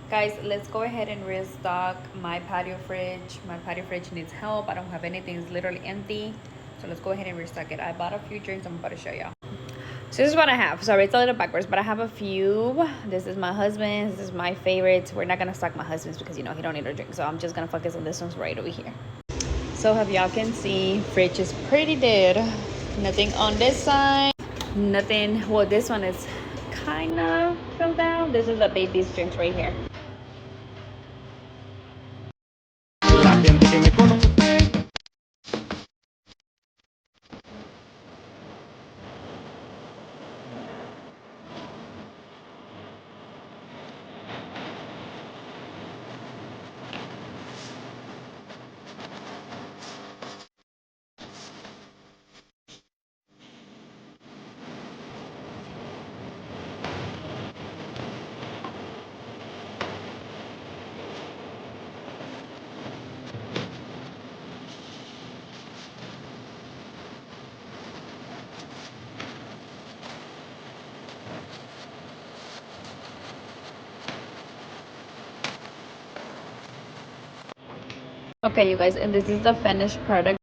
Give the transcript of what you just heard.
Guys, let's go ahead and restock my patio fridge. My patio fridge needs help. I don't have anything. It's literally empty. So let's go ahead and restock it. I bought a few drinks I'm about to show y'all. So this is what I have. Sorry, it's a little backwards, but I have a few. This is my husband's. This is my favorite. We're not going to stock my husband's because, you know, he don't need a drink. So I'm just going to focus on this one's right over here. So as y'all can see, fridge is pretty dead. Nothing on this side. Nothing. Well, this one is kind of filled out. This is the baby's drinks right here. Okay, you guys, and this is the finished product